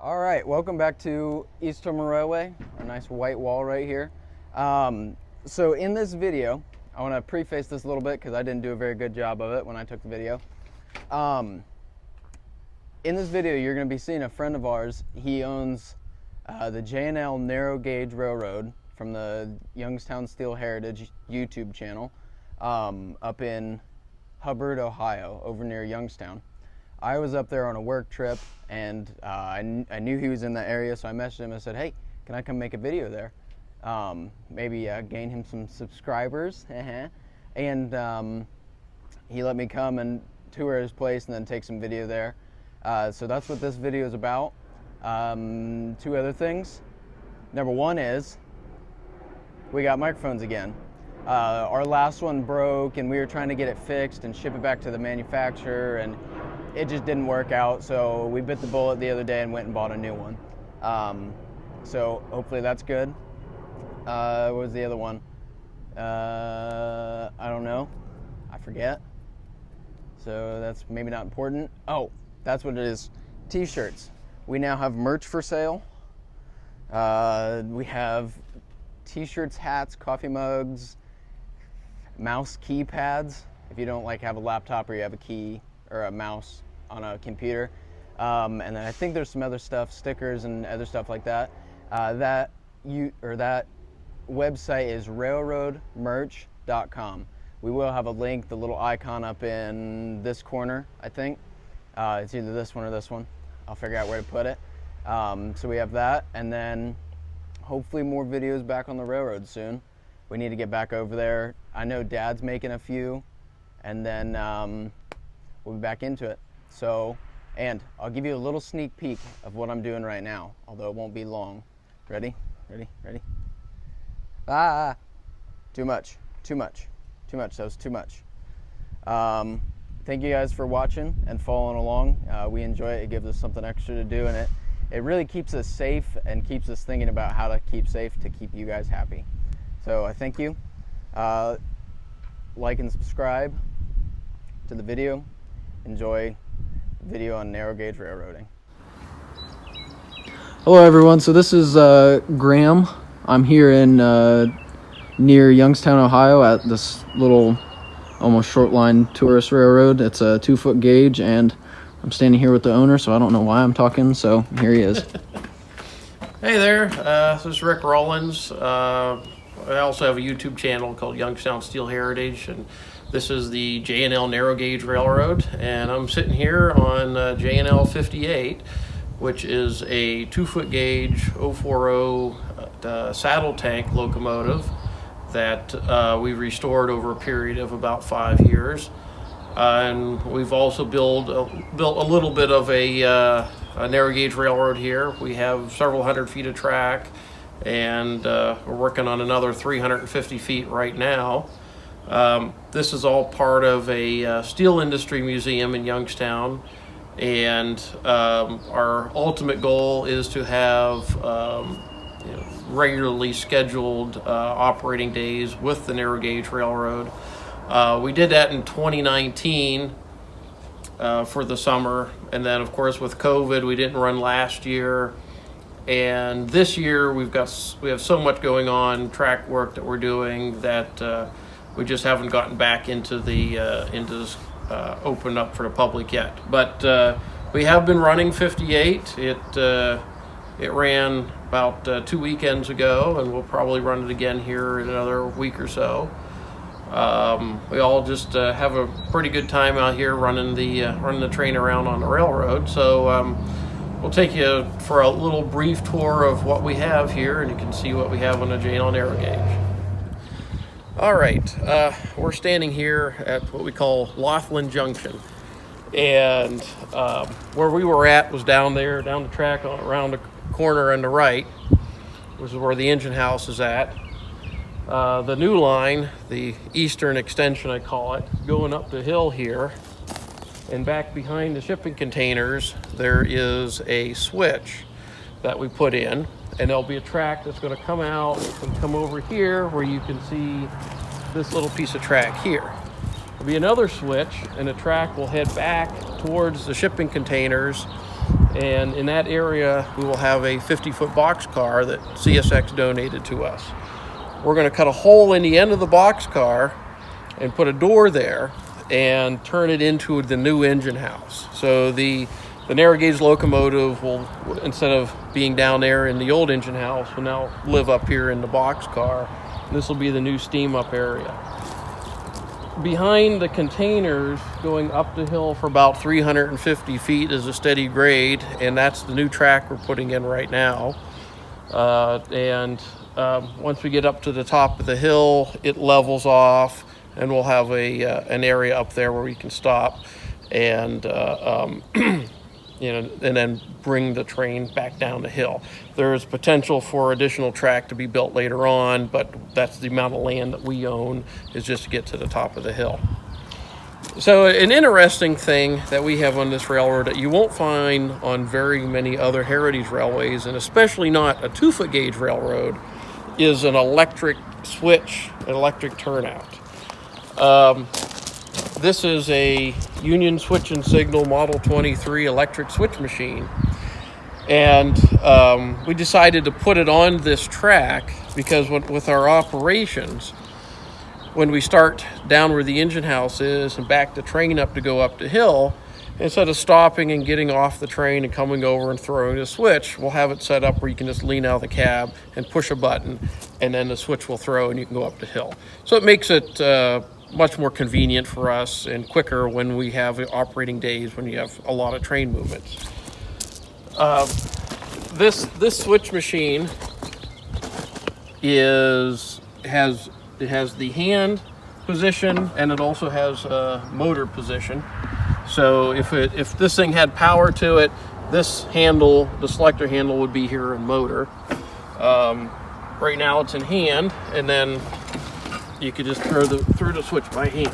All right, welcome back to Eastern Railway, a nice white wall right here. So in this video, I want to preface this a little bit because I didn't do a very good job of it when I took the video. In this video, you're going to be seeing a friend of ours. He owns the J&L Narrow Gauge Railroad from the Youngstown Steel Heritage YouTube channel up in Hubbard, Ohio, over near Youngstown. I was up there on a work trip, and I knew he was in that area, so I messaged him and said, hey, can I come make a video there? Maybe gain him some subscribers. And he let me come and tour his place and then take some video there. So that's what this video is about. Two other things. Number one is we got microphones again. Our last one broke, and we were trying to get it fixed and ship it back to the manufacturer, and it just didn't work out, so we bit the bullet the other day and went and bought a new one. So hopefully that's good. What was the other one? I don't know. I forget. So that's maybe not important. Oh, that's what it is. T-shirts. We now have merch for sale. We have T-shirts, hats, coffee mugs, mouse keypads. If you don't have a laptop or you have a key or a mouse on a computer. And then I think there's some other stuff, stickers and other stuff like that. That website is railroadmerch.com. We will have a link, the little icon up in this corner, I think. It's either this one or this one. I'll figure out where to put it. So we have that, and then hopefully more videos back on the railroad soon. We need to get back over there. I know Dad's making a few, and then we'll be back into it. So, and I'll give you a little sneak peek of what I'm doing right now, although it won't be long. Ready? Ready? Ready? Ah! Too much. Too much. Too much. That was too much. Thank you guys for watching and following along. We enjoy it. It gives us something extra to do, and it really keeps us safe and keeps us thinking about how to keep safe to keep you guys happy. So I thank you. Like and subscribe to the video. Enjoy the video on narrow gauge railroading. Hello everyone, so this is Graham. I'm here in near Youngstown, Ohio at this little almost short line tourist railroad. It's a 2-foot gauge, and I'm standing here with the owner, so I don't know why I'm talking, so here he is. Hey there, this is Rick Rollins. I also have a YouTube channel called Youngstown Steel Heritage, and this is the J&L Narrow Gauge Railroad, and I'm sitting here on J&L 58, which is a 2-foot gauge 040 saddle tank locomotive that we restored over a period of about 5 years. And we've also built a little bit of a narrow gauge railroad here. We have several hundred feet of track, and we're working on another 350 feet right now. This is all part of a steel industry museum in Youngstown, and our ultimate goal is to have regularly scheduled operating days with the narrow gauge railroad. We did that in 2019 for the summer, and then of course with COVID we didn't run last year. And this year we have so much going on, track work that we're doing, that we just haven't gotten back into this open up for the public yet. But we have been running 58. It ran about 2 weekends ago, and we'll probably run it again here in another week or so. We all just have a pretty good time out here running the train around on the railroad. So we'll take you for a little brief tour of what we have here, and you can see what we have on the J&L Narrow Gauge. All right, we're standing here at what we call Laughlin Junction, and where we were at was down the track around the corner on the right, which is where the engine house is at. The new line, the eastern extension I call it, going up the hill here, and back behind the shipping containers there is a switch that we put in, and there'll be a track that's going to come out and come over here where you can see this little piece of track here. There'll be another switch, and the track will head back towards the shipping containers And in that area, we will have a 50-foot boxcar that CSX donated to us. We're going to cut a hole in the end of the boxcar and put a door there and turn it into the new engine house. So the narrow gauge locomotive will, instead of being down there in the old engine house, will now live up here in the boxcar. This will be the new steam up area. Behind the containers, going up the hill for about 350 feet is a steady grade, and that's the new track we're putting in right now. Once we get up to the top of the hill, it levels off, and we'll have an area up there where we can stop and and then bring the train back down the hill. There's potential for additional track to be built later on, but that's the amount of land that we own, is just to get to the top of the hill. So an interesting thing that we have on this railroad that you won't find on very many other heritage railways, and especially not a 2-foot gauge railroad, is an electric switch, an electric turnout. This is a Union Switch and Signal Model 23 electric switch machine. And we decided to put it on this track because with our operations, when we start down where the engine house is and back the train up to go up the hill, instead of stopping and getting off the train and coming over and throwing the switch, we'll have it set up where you can just lean out of the cab and push a button, and then the switch will throw and you can go up the hill. So it makes it much more convenient for us and quicker when we have operating days when you have a lot of train movements. This switch machine has the hand position, and it also has a motor position. So if this thing had power to it, this handle, the selector handle, would be here in motor. Right now it's in hand, and then you could just throw the switch by hand.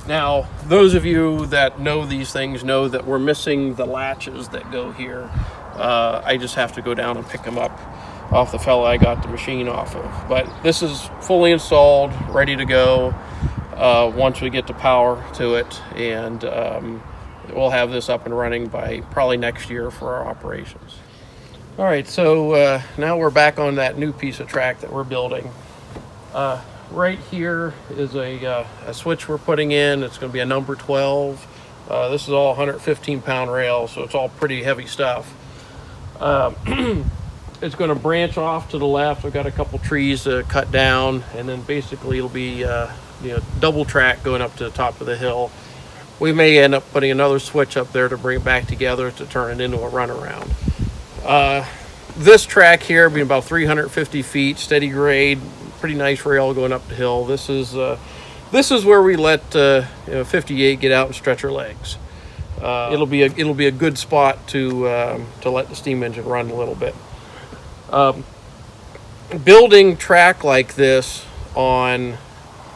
Now, those of you that know these things know that we're missing the latches that go here. I just have to go down and pick them up off the fella I got the machine off of. But this is fully installed, ready to go once we get the power to it, and we'll have this up and running by probably next year for our operations. All right, so now we're back on that new piece of track that we're building. Right here is a switch we're putting in. It's going to be a number 12. This is all 115-pound rail, so it's all pretty heavy stuff. It's going to branch off to the left. We've got a couple trees to cut down, and then basically it'll be double track going up to the top of the hill. We may end up putting another switch up there to bring it back together to turn it into a runaround. This track here being about 350 feet, steady grade, pretty nice rail going up the hill. This is where we let 58 get out and stretch her legs. It'll be a good spot to let the steam engine run a little bit. Building track like this on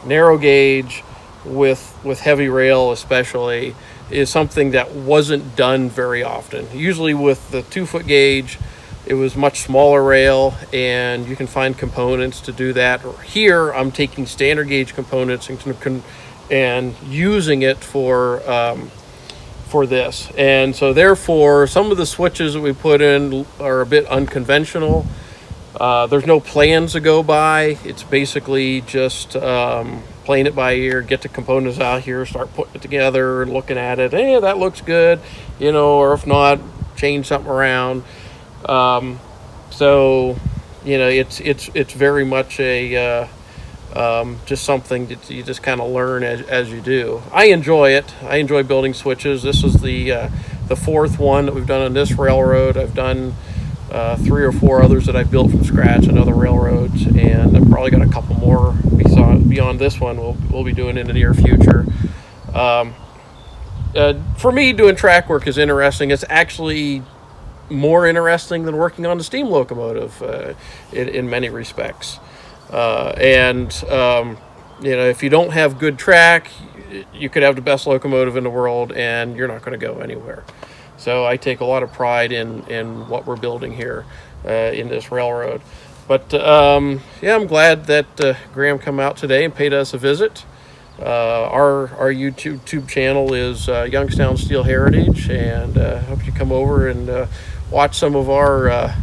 narrow gauge with heavy rail especially is something that wasn't done very often. Usually with the 2-foot gauge, it was much smaller rail, and you can find components to do that. Here, I'm taking standard gauge components and using it for this. And so therefore, some of the switches that we put in are a bit unconventional. There's no plans to go by. It's basically just playing it by ear, get the components out here, start putting it together and looking at it. Hey, that looks good, or if not, change something around. It's very much a just something that you just kind of learn as you do. I enjoy it. I enjoy building switches. This is the fourth one that we've done on this railroad. I've done 3 or 4 others that I built from scratch on other railroads, and I've probably got a couple more beyond this one we'll be doing in the near future. For me, doing track work is interesting. It's actually more interesting than working on the steam locomotive in many respects. If you don't have good track, you could have the best locomotive in the world and you're not going to go anywhere. So I take a lot of pride in what we're building here in this railroad. But I'm glad that Graham come out today and paid us a visit. Our YouTube channel is Youngstown Steel Heritage, and hope you come over and watch some of our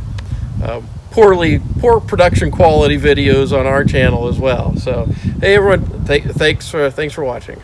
poor production quality videos on our channel as well. So, hey everyone, thanks for watching.